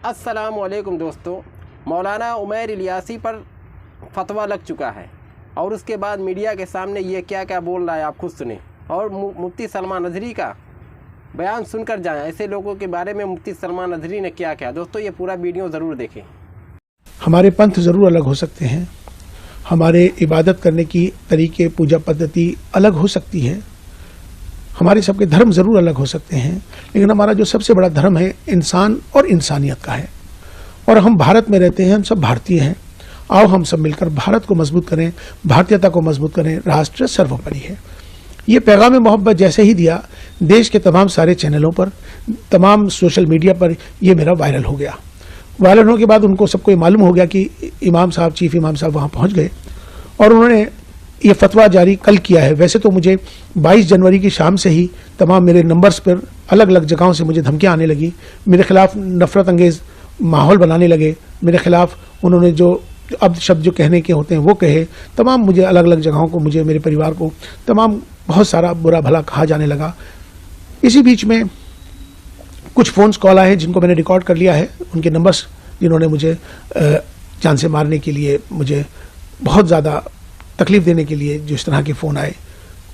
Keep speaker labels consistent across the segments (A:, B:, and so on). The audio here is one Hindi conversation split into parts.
A: अस्सलामुअलैकुम दोस्तों, मौलाना उमैर इलियासी पर फतवा लग चुका है और उसके बाद मीडिया के सामने ये क्या क्या बोल रहा है आप खुद सुने। और मुफ्ती सलमान नजरी का बयान सुनकर जाएं, ऐसे लोगों के बारे में मुफ्ती सलमान नजरी ने क्या क्या। दोस्तों ये पूरा वीडियो ज़रूर देखें।
B: हमारे पंथ ज़रूर अलग हो सकते हैं, हमारे इबादत करने की तरीके, पूजा पद्धति अलग हो सकती है, हमारे सबके धर्म ज़रूर अलग हो सकते हैं, लेकिन हमारा जो सबसे बड़ा धर्म है इंसान और इंसानियत का है। और हम भारत में रहते हैं, हम सब भारतीय हैं। आओ हम सब मिलकर भारत को मजबूत करें, भारतीयता को मजबूत करें। राष्ट्र सर्वोपरि है। ये पैगाम मोहब्बत जैसे ही दिया, देश के तमाम सारे चैनलों पर, तमाम सोशल मीडिया पर ये मेरा वायरल हो गया। वायरल होने के बाद उनको सबको ये मालूम हो गया कि इमाम साहब, चीफ इमाम साहब वहाँ पहुँच गए और उन्होंने ये फतवा जारी कल किया है। वैसे तो मुझे 22 जनवरी की शाम से ही तमाम मेरे नंबर्स पर अलग अलग जगहों से मुझे धमकियाँ आने लगी, मेरे खिलाफ नफरत अंगेज़ माहौल बनाने लगे, मेरे खिलाफ उन्होंने जो अब शब्द जो कहने के होते हैं वो कहे, तमाम मुझे अलग अलग जगहों को, मुझे, मेरे परिवार को तमाम बहुत सारा बुरा भला कहा जाने लगा। इसी बीच में कुछ फ़ोन्स कॉल आए जिनको मैंने रिकॉर्ड कर लिया है, उनके नंबर्स जिन्होंने मुझे जान से मारने के लिए, मुझे बहुत ज़्यादा तकलीफ़ देने के लिए जो इस तरह के फ़ोन आए,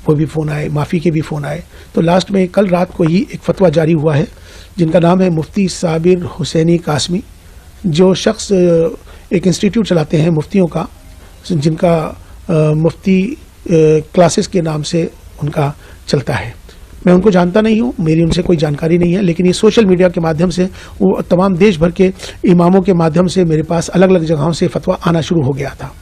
B: वो भी फ़ोन आए, माफ़ी के भी फ़ोन आए। तो लास्ट में कल रात को ही एक फतवा जारी हुआ है जिनका नाम है मुफ्ती साबिर हुसैनी कासमी, जो शख्स एक इंस्टीट्यूट चलाते हैं मुफ्तियों का, जिनका मुफ्ती क्लासेस के नाम से उनका चलता है। मैं उनको जानता नहीं हूँ, मेरी उनसे कोई जानकारी नहीं है, लेकिन ये सोशल मीडिया के माध्यम से, वो तमाम देश भर के इमामों के माध्यम से मेरे पास अलग अलग जगहों से फतवा आना शुरू हो गया था।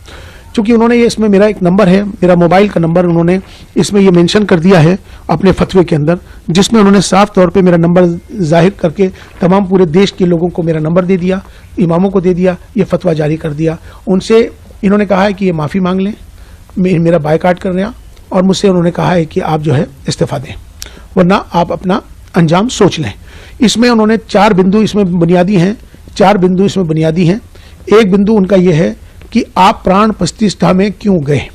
B: चूँकि उन्होंने ये, इसमें मेरा एक नंबर है, मेरा मोबाइल का नंबर उन्होंने इसमें ये मेंशन कर दिया है अपने फतवे के अंदर, जिसमें उन्होंने साफ तौर पे मेरा नंबर जाहिर करके तमाम पूरे देश के लोगों को मेरा नंबर दे दिया, इमामों को दे दिया, ये फतवा जारी कर दिया। उनसे इन्होंने कहा है कि ये माफ़ी मांग लें, मेरा बायकाट कर रहे हैं, और मुझसे उन्होंने कहा है कि आप जो है इस्तीफ़ा दें, वरना आप अपना अंजाम सोच लें। इसमें उन्होंने 4 बिंदु इसमें बुनियादी हैं, 4 बिंदु इसमें बुनियादी हैं। एक बिंदु उनका यह है कि आप प्राण प्रतिष्ठा में क्यों गए,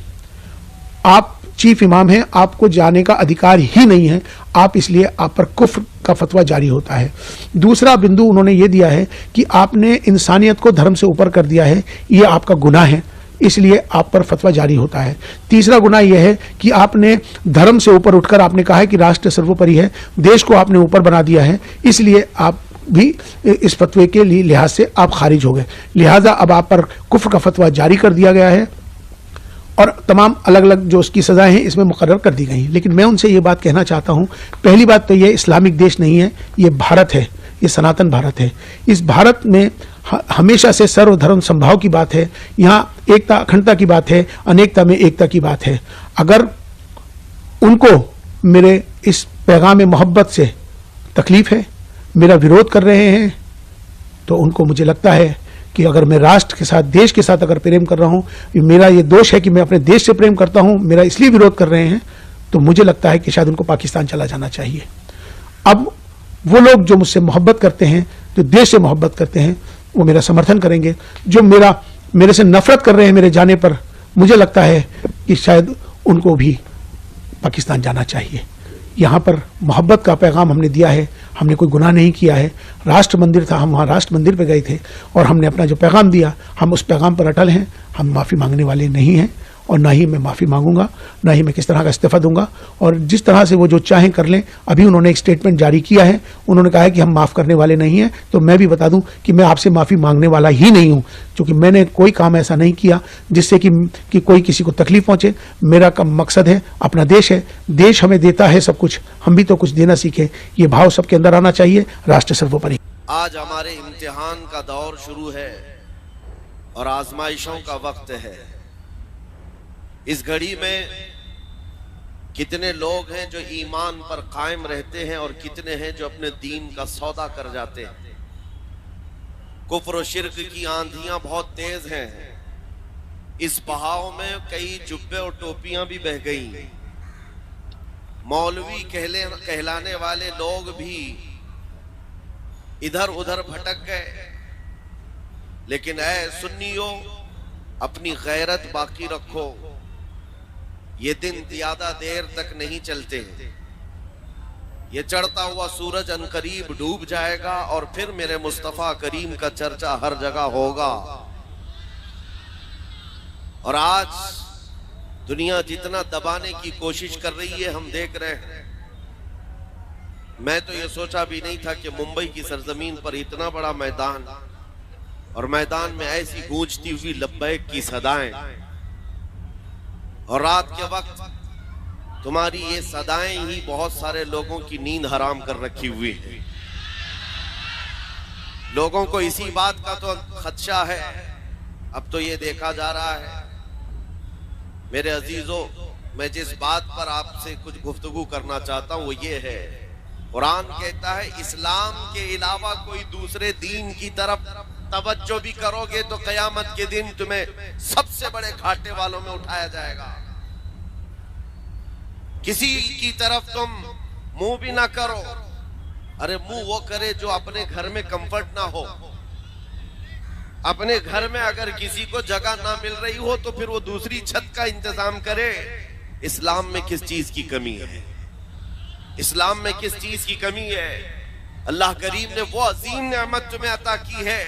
B: आप चीफ इमाम हैं, आपको जाने का अधिकार ही नहीं है, आप इसलिए आप पर कुफ्र का फतवा जारी होता है। दूसरा बिंदु उन्होंने ये दिया है कि आपने इंसानियत को धर्म से ऊपर कर दिया है, ये आपका गुनाह है, इसलिए आप पर फतवा जारी होता है। तीसरा गुनाह यह है कि आपने धर्म से ऊपर उठकर आपने कहा है कि राष्ट्र सर्वोपरि है, देश को आपने ऊपर बना दिया है, इसलिए आप भी इस फतवे के लिहाज से आप खारिज हो गए, लिहाजा अब आप पर कुफ्र का फतवा जारी कर दिया गया है और तमाम अलग अलग जो उसकी सज़ाएं हैं इसमें मुकर्रर कर दी गई हैं। लेकिन मैं उनसे ये बात कहना चाहता हूँ, पहली बात तो ये इस्लामिक देश नहीं है, ये भारत है, ये सनातन भारत है। इस भारत में हमेशा से सर्वधर्म संभाव की बात है, यहाँ एकता अखंडता की बात है, अनेकता में एकता की बात है। अगर उनको मेरे इस पैगाम मोहब्बत से तकलीफ़ है, मेरा विरोध कर रहे हैं, तो उनको, मुझे लगता है कि अगर मैं राष्ट्र के साथ, देश के साथ अगर प्रेम कर रहा हूँ, मेरा ये दोष है कि मैं अपने देश से प्रेम करता हूँ, मेरा इसलिए विरोध कर रहे हैं, तो मुझे लगता है कि शायद उनको पाकिस्तान चला जाना चाहिए। अब वो लोग जो मुझसे मोहब्बत करते हैं, जो देश से मोहब्बत करते हैं, वो मेरा समर्थन करेंगे। जो मेरे से नफरत कर रहे हैं मेरे जाने पर, मुझे लगता है कि शायद उनको भी पाकिस्तान जाना चाहिए। यहाँ पर मोहब्बत का पैगाम हमने दिया है, हमने कोई गुनाह नहीं किया है। राष्ट्र मंदिर था, हम वहाँ राष्ट्र मंदिर पे गए थे और हमने अपना जो पैगाम दिया, हम उस पैगाम पर अटल हैं। हम माफ़ी मांगने वाले नहीं हैं और ना ही मैं माफ़ी मांगूंगा, ना ही मैं किस तरह का इस्तीफ़ा दूंगा। और जिस तरह से वो जो चाहें कर लें। अभी उन्होंने एक स्टेटमेंट जारी किया है, उन्होंने कहा है कि हम माफ़ करने वाले नहीं हैं, तो मैं भी बता दूं कि मैं आपसे माफ़ी मांगने वाला ही नहीं हूं, क्योंकि मैंने कोई काम ऐसा नहीं किया जिससे कि कोई किसी को तकलीफ पहुंचे। मेरा कम मकसद है, अपना देश है, देश हमें देता है सब कुछ, हम भी तो कुछ देना सीखें। ये भाव सबके अंदर आना चाहिए, राष्ट्र सर्वोपरि।
C: आज हमारे इम्तिहान का दौर शुरू है और आजमाइशों का वक्त है। इस घड़ी में कितने लोग हैं जो ईमान पर कायम रहते हैं और कितने हैं जो अपने दीन का सौदा कर जाते हैं। कुफ्र और शिर्क की आंधियां बहुत तेज हैं। इस बहाव में कई जुब्बे और टोपियां भी बह गई। मौलवी कहलाने वाले लोग भी इधर उधर भटक गए। लेकिन ऐ सुन्नियों, अपनी गैरत बाकी रखो, ये दिन ज्यादा देर तक नहीं चलते। ये चढ़ता हुआ सूरज अनकरीब डूब जाएगा और फिर मेरे मुस्तफा करीम का चर्चा हर जगह होगा। और आज दुनिया जितना दबाने की कोशिश कर रही है हम देख रहे हैं। मैं तो ये सोचा भी नहीं था कि मुंबई की सरजमीन पर इतना बड़ा मैदान और मैदान में ऐसी गूंजती हुई लब्बैक की सदाएं, और रात के वक्त तुम्हारी ये सदाएं ही बहुत सारे लोगों की नींद हराम कर रखी हुई है। लोगों को इसी बात का तो खदशा है। अब तो ये देखा जा रहा है मेरे अजीजों, मैं जिस बात पर आपसे कुछ गुफ्तगू करना चाहता हूं वो ये है, कुरान कहता है इस्लाम के अलावा कोई दूसरे दीन की तरफ तवज्जो भी करोगे तो कयामत के दिन तुम्हें सबसे बड़े घाटे वालों में उठाया जाएगा। किसी की तरफ तुम मुंह भी ना करो। अरे मुंह वो करे जो अपने घर में कंफर्ट ना हो। अपने घर में अगर किसी को जगह ना मिल रही हो तो फिर वो दूसरी छत का इंतजाम करे। इस्लाम में किस चीज की कमी है? इस्लाम में किस चीज की कमी है? अल्लाह करीम ने वो अजीम नेमत तुम्हें अता की है,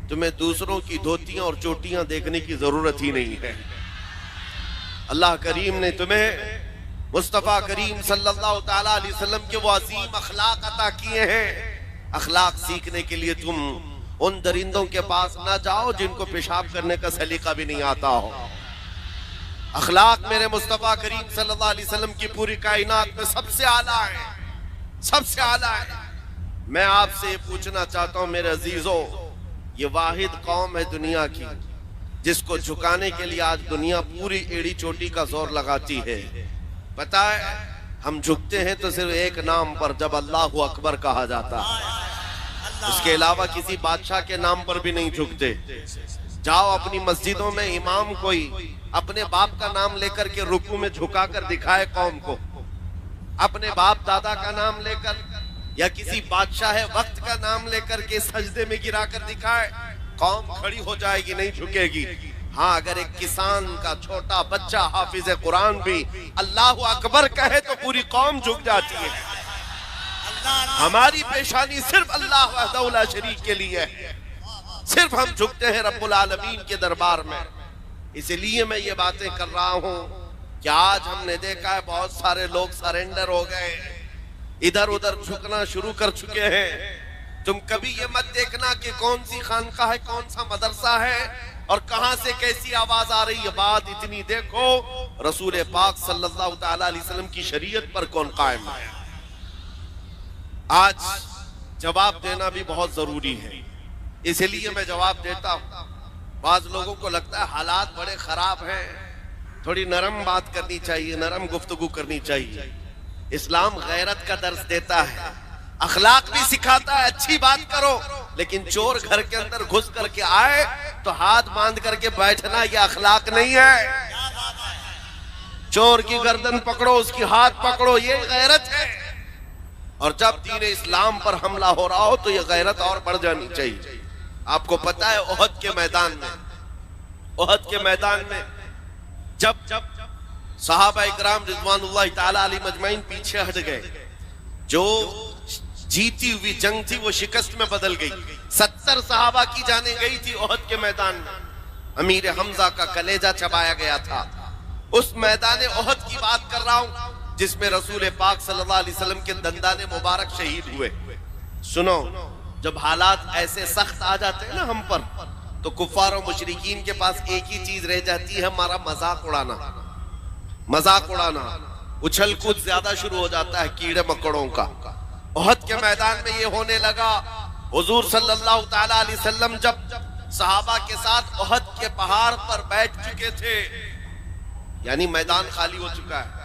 C: तुम्हें दूसरों की धोतियां और चोटियां देखने की जरूरत ही नहीं है। अल्लाह करीम ने तुम्हें मुस्तफा करीम सल्लल्लाहु ताला अलैहि वसल्लम के वो अजीम अखलाक अता किए हैं। अखलाक सीखने के लिए तुम उन दरिंदों के पास ना जाओ जिनको पेशाब करने का सलीका भी नहीं आता हो। अखलाक मेरे मुस्तफा करीम सल्लल्लाहु अलैहि वसल्लम की पूरी कायनात में सबसे आला है, सबसे आला है। मैं आपसे ये पूछना चाहता हूं मेरे अजीजों, ये वाहिद कौम है दुनिया की जिसको झुकाने के लिए आज दुनिया पूरी एड़ी चोटी का जोर लगाती है। पता है हम झुकते हैं तो सिर्फ एक नाम पर, जब अल्लाहु अकबर कहा जाता है। उसके अलावा किसी बादशाह के नाम पर भी नहीं झुकते। जाओ अपनी मस्जिदों में इमाम कोई अपने बाप का नाम लेकर के रुकू में झुकाकर दिखाए कौम को, अपने बाप दादा का नाम लेकर या किसी बादशाह वक्त का नाम लेकर के सजदे में गिराकर दिखाए, कौम खड़ी हो जाएगी, नहीं झुकेगी। हाँ, अगर एक किसान का छोटा बच्चा हाफिज कुरान भी अल्लाहु अकबर कहे तो पूरी कौम झुक जाती है। हमारी पेशानी सिर्फ अल्लाह वहदहु ला शरीक के लिए है, सिर्फ हम झुकते हैं रब्बुल आलमीन के दरबार में। इसलिए मैं ये बातें कर रहा हूं कि आज हमने देखा है बहुत सारे लोग सरेंडर हो गए, इधर उधर झुकना शुरू कर चुके हैं। तुम कभी ये मत देखना कि कौन सी खानका है, कौन सा मदरसा है और कहां से कैसी आवाज आ रही है। बात इतनी देखो रसूल पाक सल्लल्लाहु ताला अलैहि वसल्लम की शरीयत पर कौन कायम है। आज जवाब देना भी बहुत जरूरी है, इसलिए मैं जवाब देता हूं। बाज लोगों को लगता है हालात बड़े खराब हैं, थोड़ी नरम बात करनी चाहिए, नरम गुफ्तगू करनी चाहिए। इस्लाम गैरत का दर्स देता है, अखलाक भी सिखाता है। अच्छी बात करो, लेकिन चोर घर के अंदर घुस करके आए तो हाथ बांध करके बैठना यह अखलाक नहीं है। चोर की गर्दन पकड़ो, उसकी हाथ पकड़ो, ये गैरत है। और जब दीन इस्लाम पर हमला हो रहा हो तो यह गैरत और बढ़ जानी चाहिए। आपको पता है ओहद के मैदान में जब सहाबा इकराम रिज़वानुल्लाह ताला अलैहि मजमईन पीछे हट गए, जो जीती हुई जंग थी वो शिकस्त में बदल गई। 70 सहाबा की जाने गई थी ओहद के मैदान में, अमीर हमजा का कलेजा चबाया गया था। उस मैदान ओहद की बात कर रहा हूं जिसमें रसूल पाक सल्लल्लाहु अलैहि वसल्लम के दंदाने मुबारक शहीद हुए। सुनो, जब हालात ऐसे सख्त आ जाते हैं ना हम पर, तो कुफार और मुशरिकीन के पास एक ही चीज रह जाती है, हमारा मजाक उड़ाना। उछल कूद ज्यादा शुरू हो जाता है कीड़े मकड़ों का। ओहद के मैदान में ये होने लगा। हुजूर सल्लल्लाहु ताला अलैहि वसल्लम जब सहाबा के साथ ओहद के पहाड़ पर बैठ चुके थे, यानी मैदान खाली हो चुका है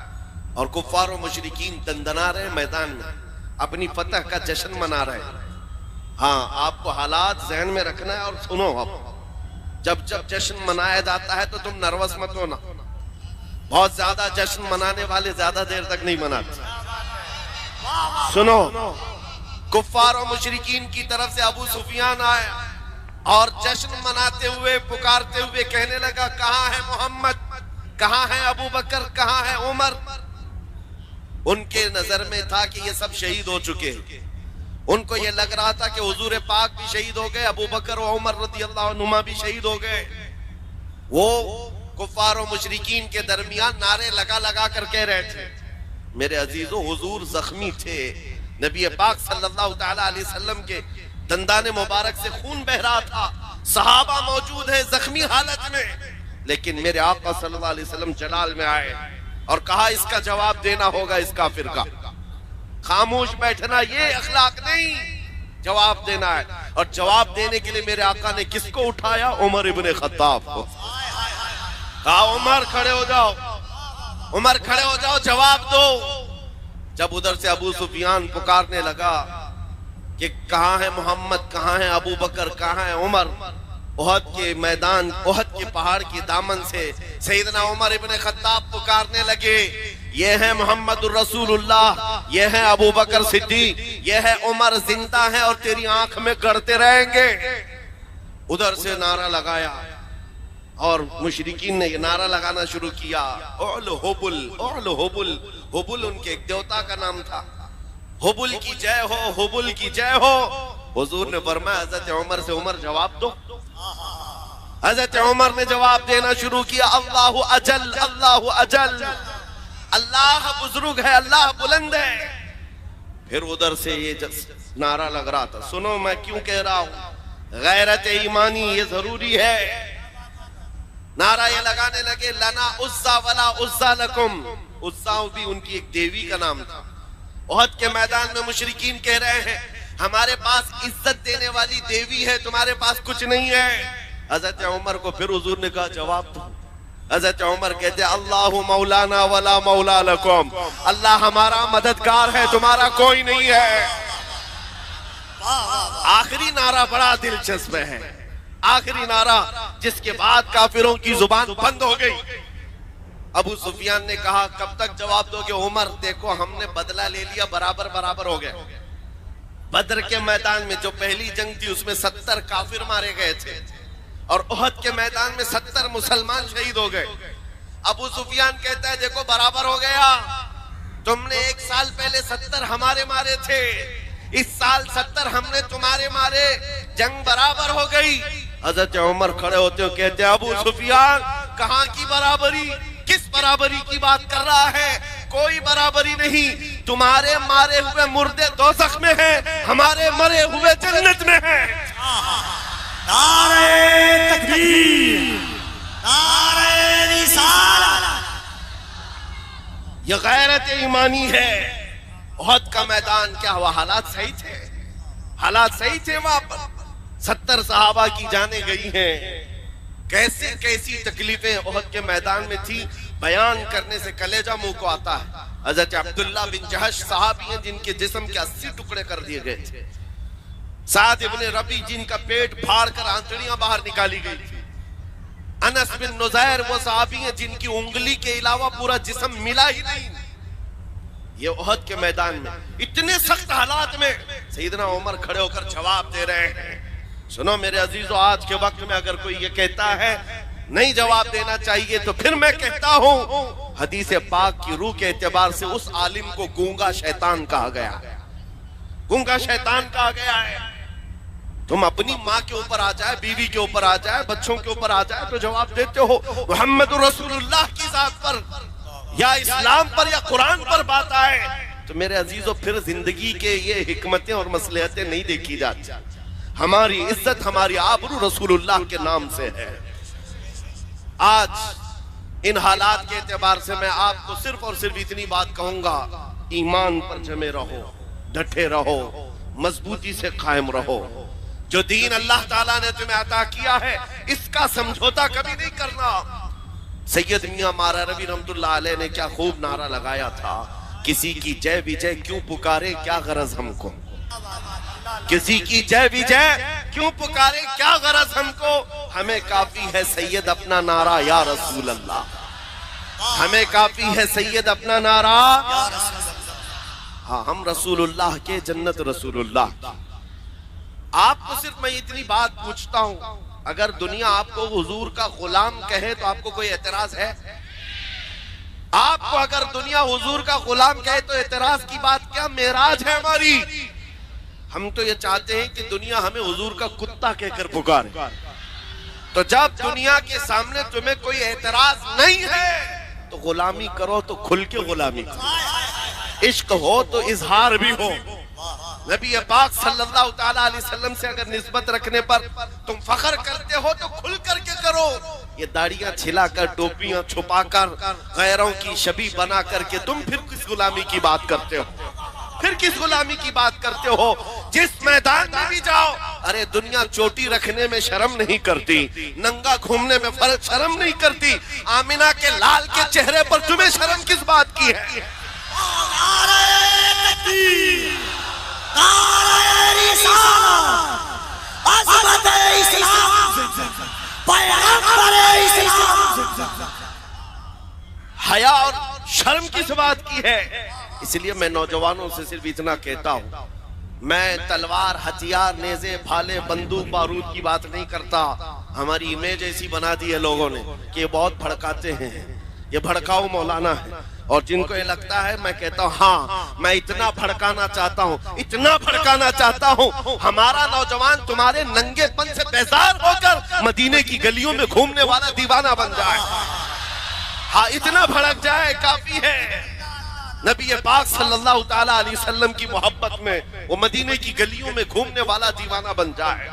C: और कुफार और मुशरिकीन दंदना रहे मैदान में, अपनी फतह का जश्न मना रहे। हाँ, आपको हालात जहन में रखना है। और सुनो, अब जब जश्न मनाया जाता है तो तुम नर्वस मत होना। बहुत ज्यादा जश्न मनाने वाले ज्यादा देर तक नहीं मनाते। सुनो, कुफार और मुशरिकीन की तरफ से अबू सुफियान आया और जश्न मनाते हुए पुकारते हुए कहने लगा, कहां है मोहम्मद, कहां है अबू बकर, कहां है उमर। उनके नजर में था कि ये सब शहीद हो चुके हैं। उनको ये लग रहा था कि हुजूर पाक भी शहीद हो गए, अबू बकर और उमर रज़ी अल्लाह अन्हुमा भी शहीद हो गए। वो कुफार और मुशरिकीन के दरमियान नारे लगा लगा कर कह रहे थे। मेरे अजीजों, हुजूर जख्मी थे, नबी पाक सल्लल्लाहु तआला अलैहि वसल्लम के दंदाने मुबारक से खून बह रहा था, सहाबा मौजूद है जख्मी हालत में, लेकिन मेरे आका सल्लल्लाहु अलैहि वसल्लम जलाल में आए और कहा इसका जवाब देना होगा इस काफिर का। खामोश बैठना ये अखलाक नहीं, जवाब देना है। और जवाब देने के लिए मेरे आका ने किसको उठाया? उमर इब्ने खत्ताब को। कहा उमर खड़े हो जाओ, उमर खड़े हो जाओ, जवाब दो। जब उधर से अबू सुफियान पुकारने लगा कि कहां है मोहम्मद, कहां है अबू बकर, कहां है उमर, उहद के मैदान, उहद के पहाड़ की दामन से सैयदना उमर इब्ने खत्ताब पुकारने लगे, ये है मोहम्मद रसूलुल्लाह, ये है अबू बकर सिद्दीक, ये है उमर, जिंदा है और तेरी आंख में गड़ते रहेंगे। उधर से नारा लगाया और मुशरिकीन ने ये नारा लगाना शुरू किया, ओल हुबुल, ओल हुबुल। हुबुल उनके एक देवता का नाम था। हुबुल की जय हो, हुबुल की जय हो। हुजूर ने फरमाया हजरत उमर से, उमर जवाब दो। हजरत उमर ने जवाब देना शुरू किया, अल्लाहु अजल, अल्लाहु अजल, अल्लाह बुजुर्ग है, अल्लाह बुलंद है। फिर उधर से ये नारा लग रहा था, सुनो मैं क्यों कह रहा हूं, गैरत ईमानी ये जरूरी है। नारा ये लगाने लगे, लना उस्सा वला उस्सा लकुम। उस्सा भी उनकी एक देवी का नाम था। उहद के मैदान में मुशरिकीन कह रहे हैं, हमारे पास इज्जत देने वाली देवी है, तुम्हारे पास कुछ नहीं है। हजरत उमर को फिर हुजूर ने कहा जवाब दो। हजरत उमर कहते, अल्लाहु मौलाना वला मौला लकुम, अल्लाह हमारा मददगार है, तुम्हारा कोई नहीं है। आखिरी नारा बड़ा दिलचस्प है, आखिरी नारा जिसके बाद काफिरों की जुबान बंद हो गई। अबू सुफियान ने कहा, कब तक जवाब दोगे? उमर देखो हमने बदला ले लिया, बराबर बराबर हो गए। बद्र के मैदान में जो पहली जंग थी उसमें 70 काफिर मारे गए थे और उहद के मैदान में 70 मुसलमान शहीद हो गए। अबू सुफियान कहता है देखो बराबर हो गया, तुमने एक साल पहले 70 हमारे मारे थे, इस साल 70 हमने तुम्हारे मारे, जंग बराबर हो गई। हजरत उमर खड़े होते हो कहते हैं, अबू सुफियान कहां की बराबरी, किस बराबरी की बात कर रहा है? कोई बराबरी नहीं, तुम्हारे मारे हुए मुर्दे दोज़ख में हैं, हमारे मरे हुए जन्नत में हैं।
D: नारे तकबीर, नारे रिसालत।
C: यह गैरत ईमानी है। उहद का मैदान क्या हुआ? हालात सही थे, हालात सही थे। वहां पर 70 सहाबा की जाने गई हैं। कैसे कैसी तकलीफें उहद के मैदान में थी, बयान करने से कलेजा मुंह को आता है। हजरत अब्दुल्ला बिन जहश साहबी हैं जिनके जिस्म के 80 टुकड़े कर दिए गए थे। साद इब्ने रबी जिनका पेट फाड़ कर आंतड़ियां बाहर निकाली गई थी। अनस बिन नुज़ैर वो साहबी हैं जिनकी उंगली के अलावा पूरा जिस्म मिला ही नहीं। ये उहद के मैदान में इतने सख्त हालात में सैयदना उमर खड़े होकर जवाब दे रहे हैं। सुनो मेरे अजीजों, आज के वक्त में अगर कोई ये कहता है नहीं जवाब देना चाहिए, तो फिर मैं कहता हूं हदीस पाक की रूह के एतबार से उस आलिम को गूंगा शैतान कहा गया है, गूंगा शैतान कहा गया है। तुम अपनी माँ के ऊपर आ जाए, बीवी के ऊपर आ जाए, बच्चों के ऊपर आ जाए तो जवाब देते हो। मोहम्मद रसूलुल्लाह की जात पर या इस्लाम पर या कुरान पर बात आए तो मेरे अजीजों फिर जिंदगी के ये हिकमतें और मसलहतें नहीं देखी जाती। हमारी इज्जत, हमारी आबरू रसूलुल्लाह के नाम से है। आज इन हालात के एतबार से मैं आपको सिर्फ और सिर्फ इतनी बात कहूंगा, ईमान पर जमे रहो, डटे रहो, मजबूती से कायम रहो। जो दीन अल्लाह ताला ने तुम्हें अता किया है इसका समझौता कभी नहीं करना। सैयद मियां मारा रवि रहमतुल्लाह अलैह ने क्या खूब नारा लगाया था, किसी की जय विजय क्यों पुकारे क्या गरज हमको, किसी की जय विजय क्यों पुकारे क्या गरज हमको, हमें काफी है सैयद अपना नारा या रसूल अल्लाह, हमें काफी है सैयद अपना नारा। हाँ, हम रसूलुल्लाह के, जन्नत रसूलुल्लाह। आपको सिर्फ मैं इतनी बात पूछता हूं, अगर दुनिया आपको हुजूर का गुलाम कहे तो आपको कोई एतराज है? आपको अगर दुनिया हुजूर का गुलाम कहे तो एतराज की बात क्या, मेराज है हमारी। हम तो ये चाहते हैं कि दुनिया हमें हुजूर का कुत्ता कहकर पुकारे। तो जब दुनिया के सामने तुम्हें कोई एतराज नहीं है तो गुलामी करो, तो खुल के गुलामी करो। इश्क हो तो इजहार भी हो। नबी पाक सल्लल्लाहु ताला अलैहि वसल्लम से अगर निस्बत रखने पर तुम फख्र करते हो तो खुल करके करो। ये दाढ़ियां छिलाकर, टोपियां छुपाकर, गैरों की शबी बना करके तुम फिर किस गुलामी की बात करते हो? फिर किस गुलामी की बात करते हो? जिस मैदान में भी जाओ, अरे दुनिया चोटी रखने में शर्म नहीं करती, नंगा घूमने में शर्म नहीं करती, आमिना के लाल के चेहरे पर तुम्हें शर्म किस बात की है? हया और शर्म किस बात की है? इसलिए मैं नौजवानों से सिर्फ इतना कहता हूं, मैं तलवार, हथियार, नेज़े, भाले, बंदूक, बारूद की बात नहीं करता। हमारी इमेज ऐसी बना दी है लोगों ने कि ये बहुत भड़काते हैं, ये भड़काऊ मौलाना है। और जिनको ये लगता है, मैं कहता हूँ हाँ, मैं इतना भड़काना चाहता हूँ, इतना भड़काना चाहता हूँ, हमारा नौजवान तुम्हारे नंगेपन से बेजार होकर मदीने की गलियों में घूमने वाला दीवाना बन जाए। हाँ, इतना भड़क जाए काफी है। नबी पाक सल्लल्लाहु ताला अलैहि वसल्लम की मोहब्बत में वो मदीने की गलियों में घूमने वाला दीवाना बन जाए।